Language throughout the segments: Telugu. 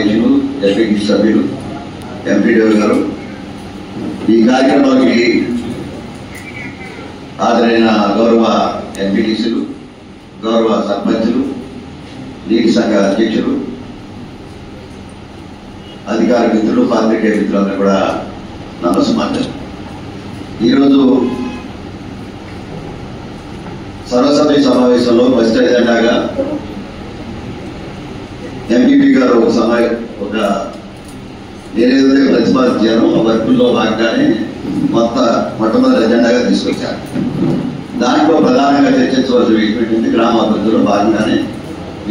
అధ్యక్షులు, జడ్పీ సభ్యులు, ఎంపీడీఓ గారు, ఈ కార్యక్రమానికి హాజరైన గౌరవ ఎంపీటీసీలు, గౌరవ సర్పంచులు, నీటి సంఘ అధ్యక్షులు, అధికార మిత్రులు, పాత్రికేయ మిత్రులందరూ కూడా నమస్కారం. ఈరోజు సర్వసభ్య సమావేశంలో ఫస్ట్ ఎజెండాగా ఎంపీపీ గారు ఒక నేనేదైతే ప్రతిపాదించానో వర్కుల్లో భాగంగానే మొట్టమొదటి ఎజెండాగా తీసుకొచ్చారు. దాంట్లో ప్రధానంగా చర్చించవలసిన ఏంటంటే గ్రామాభివృద్ధిలో భాగంగానే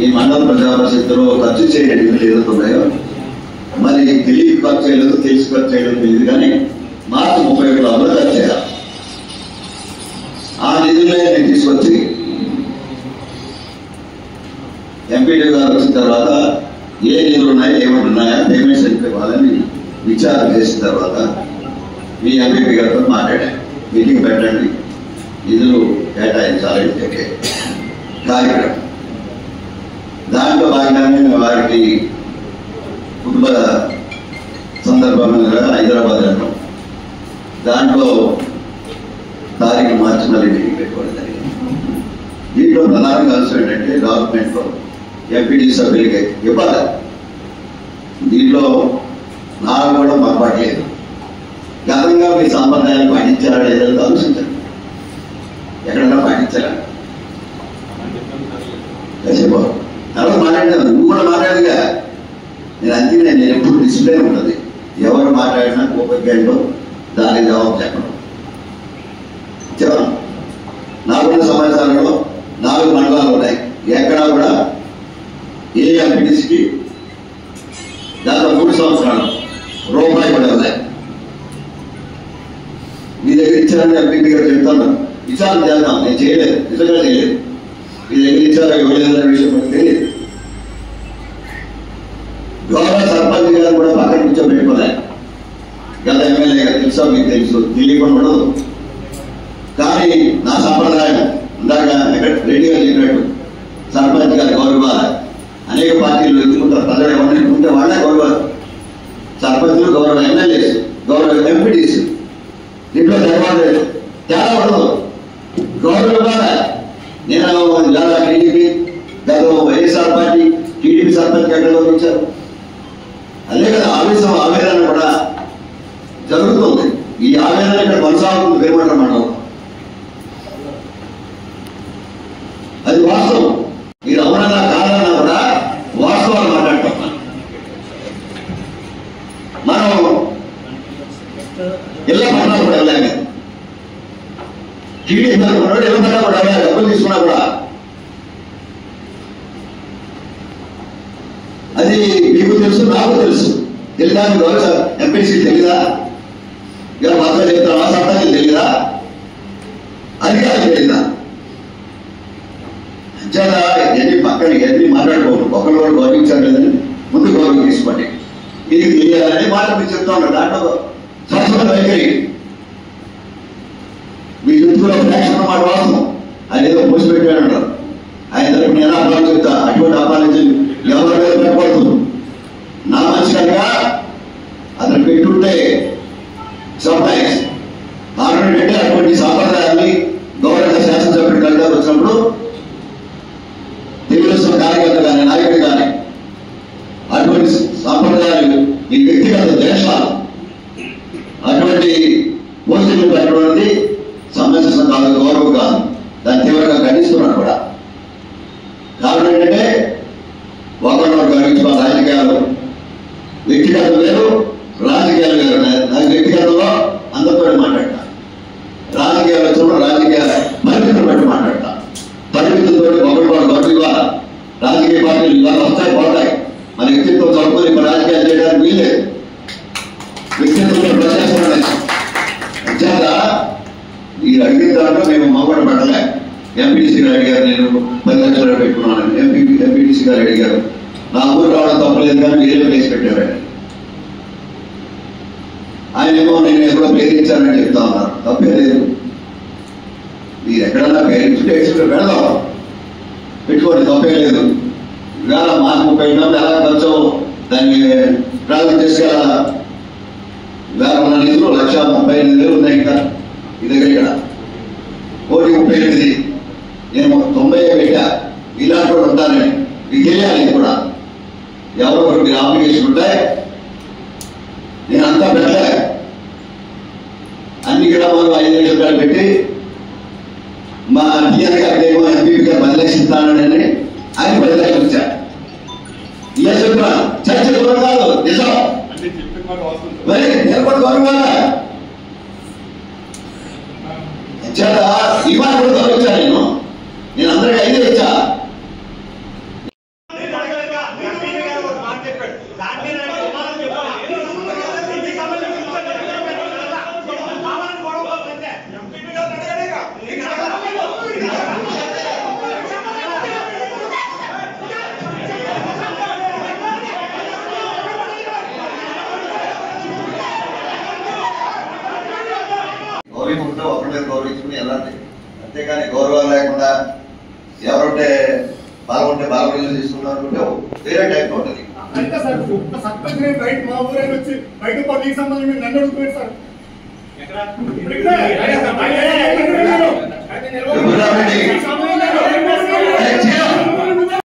ఈ మండల ప్రజా పరిషత్తులో ఖర్చు చేయని నిధులు ఏదైతే ఉన్నాయో మరి తెలియక ఖర్చు చేయలేదు, తెలిసి ఖర్చు చేయలేదు తెలియదు, కానీ మార్చి 31 ఖర్చు చేయాలి. ఆ నిధులే నేను తీసుకొచ్చి ఎంపీడీ గారు వచ్చిన తర్వాత ఏ నిధులు ఉన్నాయి, ఏమైనా ఉన్నాయా, పేమెంట్స్ ఎంత ఇవ్వాలని విచారణ చేసిన తర్వాత మీ ఎంపీపీ గారితో మాట్లాడాను. మీటింగ్ పెట్టండి, నిధులు కేటాయించాలని చెప్పే కార్యక్రమం. దాంట్లో భాగంగానే వారికి కుటుంబ సందర్భంగా హైదరాబాద్ వెళ్ళడం, దాంట్లో తారీఖు మార్చి మళ్ళీ మీటింగ్ పెట్టుకోవడం జరిగింది. దీంట్లో ప్రధానంగా అవసరం ఏంటంటే గవర్నమెంట్లో ఎంపీడీ సభ్యులకి ఇవ్వాలి. దీంట్లో నాకు కూడా పొరపాట్లేదు. గతంగా మీ సాంప్రదాయాలు పాటించారా లేదంటే ఆలోచించండి. ఎక్కడన్నా పాటించారా? కాసేపు ఎవరు మాట్లాడినారు, నువ్వు కూడా మాట్లాడగా నేను ఎప్పుడు డిస్ప్లే ఉంటుంది. ఎవరు మాట్లాడినా కోపంలో దానికి జవాబు చెప్పడం. నాకున్న సమాచారంలో 4 మండలాలు ఉన్నాయి. ఎక్కడా కూడా ఏ ఎంపీటీసీకి దాదాపు 3 సంవత్సరాలు రూపాయి కూడా ఉన్నాయి. మీ దగ్గర ఇచ్చారని ఎంపీ గారు చెప్తాను, విచారణ చేద్దాం. నేను చేయలేదు, నిజంగా చేయలేదు. మీ దగ్గర ఇచ్చారో ఇవ్వలేదన్న విషయం మనకు తెలియదు. గౌరవ సర్పంచ్ గారు కూడా పక్కన కూర్చోబెట్టుకోలే. గత ఎమ్మెల్యే గారు తెలుసా, మీకు తెలుసు, తెలియకుండా ఉండదు. కానీ నా సంప్రదాయం ఇందాక ఎక్కడ రెడీగా చెప్పినట్టు సర్పంచ్ గారు గౌరవాలు అనేక పార్టీలు ఎత్తుకుంటారు. ప్రజలు ఎవరిని ఎత్తుకుంటే వాళ్ళే గౌరవాలు. సర్పంచులు, గౌరవ ఎమ్మెల్యేస్, గౌరవ ఎంపీటీసీ, దీంట్లో ధర్మాలు తేడా ఉండదు. గౌరవాలే. నేను లేదా టీడీపీ గత వైఎస్ఆర్ పార్టీ టీడీపీ సర్పంచ్ ఎక్కడ గౌరవించారు? అదే కదా ఆవేదన కూడా జరుగుతుంది. ఈ ఆవేదన ఇక్కడ కొనసాగుతుంది పెరుమంట మండలం. అది వాస్తవం. మీరు అవునన్నా కాదన్నా కూడా వాస్తవాలు మాట్లాడతాం. మనం ఇళ్ళ పట్టాలు కూడా వెళ్ళాము. టీడీ ఇళ్ళ పట్టాలు కూడా వెళ్ళాలి. డబ్బులు తీసుకున్నా కూడా అది మీకు తెలుసు, నాకు తెలుసు. తెలియదా? మీకు ఎంపీసీ తెలీదా? ఇలా మాత్రం చెప్తారా? సత్తాకి తెలీదా? అధికారులు తెలీదా? అంచేత ఎన్ని పక్కన ఎన్ని మాట్లాడుకోవడం, ఒకరు కూడా గౌరవించారు లేదని ముందు గౌరవం తీసుకోండి. మీకు తెలియాలని మాట మీరు చెప్తా ఉన్నారు. దాంట్లో సంస్థల వైఖరి మీ చుట్టూలో ఫ్యాక్షన్ మాట వాస్తవం. ఆయన ఏదో మూసిపెట్టాడు అంటారు. ఆయన తరపు నేను అపాలు చెప్తా. అటువంటి అపాలు ఎవరి మీద పెట్టకూడదు. నా మంచి కనుక అతను పెట్టుంటే సర్ప్రైజ్ కారణం ఏంటంటే అటువంటి సాంప్రదాయాన్ని గౌరవ శాసనసభ్యుడు కలిసి వచ్చినప్పుడు తెలుగుదేశం కార్యకర్త కానీ నాయకుడు కానీ అటువంటి సాంప్రదాయాలు ఈ వ్యక్తిగత దేశాలు అటువంటి పోస్టులు పెట్టడం సమస్య కాదు, గౌరవం కాదు. దాన్ని తీవ్రంగా ఖండిస్తున్నాను కూడా. కారణం ఏంటంటే ఒకరినొకరు గౌరవించుకోవాలి. రాజకీయాలు వ్యక్తిగతం వేరు, రాజకీయాలు వేరు. నాకు వ్యక్తిగతంలో అందరితో మాట్లాడతా, రాజకీయాలు వచ్చినప్పుడు రాజకీయ పరిమితులు బట్టి మాట్లాడతా. పరిమితులతో ఒకరు గౌరవ రాజకీయ పార్టీలు ఇవాళ వస్తాయి, పోతాయి. మన వ్యక్తిత్వం చదువుకొని ఇప్పుడు రాజకీయాలు చేయడానికి వీల్లేదు. వ్యక్తిత్వంలో ప్రశాసనం అంచేత ఈ అడిగిన దాంట్లో మేము మొదలు పెట్టలే. ఎంపీటీసీ గారు అడిగారు, నేను 10 లక్షలు పెట్టుకున్నాను. ఎంపీటీసీ గారు అడిగారు, నా ఊరు రావడం తప్పలేదు కానీ మీరే కేసు పెట్టారు. ఆయన ఏమో నేను ఎప్పుడో ప్రేరించానని చెప్తా ఉన్నారు. తప్పే లేదు. మీరు ఎక్కడన్నా పేరెంట్స్ వెళదాం, పెట్టుకోండి, తప్పే లేదు. ఇవాళ మాకు 30 ఎలా ఖర్చు దాన్ని ప్రారంభం చేసుకెళ్ళాలా. వేల ఉన్న నిధులు 1,38,000 ఉన్నాయి ఇంకా ఈ దగ్గర. ఇక్కడ 1,38,000 నేను 90 పెట్టా. ఇలాంటి కూడా ఉంటానని మీకు తెలియాలి. కూడా ఎవరో ఒకరికి అప్లికేషన్ ఉంటాయి. నేను అంతా పెట్టలే. అన్ని గ్రామాలు 5,000 రూపాయలు పెట్టి మా టీఆర్ గారికి ఏమో ఎంపీ గారు 10 లక్షలు ఇస్తానని ఆయన 10 లక్షలు ఇచ్చారు. ఇలా చెప్పిన చర్చ దూరం కాదు, నిజం. మరి నేను కూడా గౌరవాలా ఇచ్చాడా? ఇవాళ కూడా గౌరవించాను. నేను అందరికీ 5 ఇచ్చా. గౌరవించుకుంటే ఒకరి గౌరవించుకుని వెళ్ళండి. అంతేకాని గౌరవం లేకుండా ఎవరుంటే బాగుంటే బాగా తీసుకున్నారు అనుకుంటే వేరే టైప్ ఉంటుంది. సార్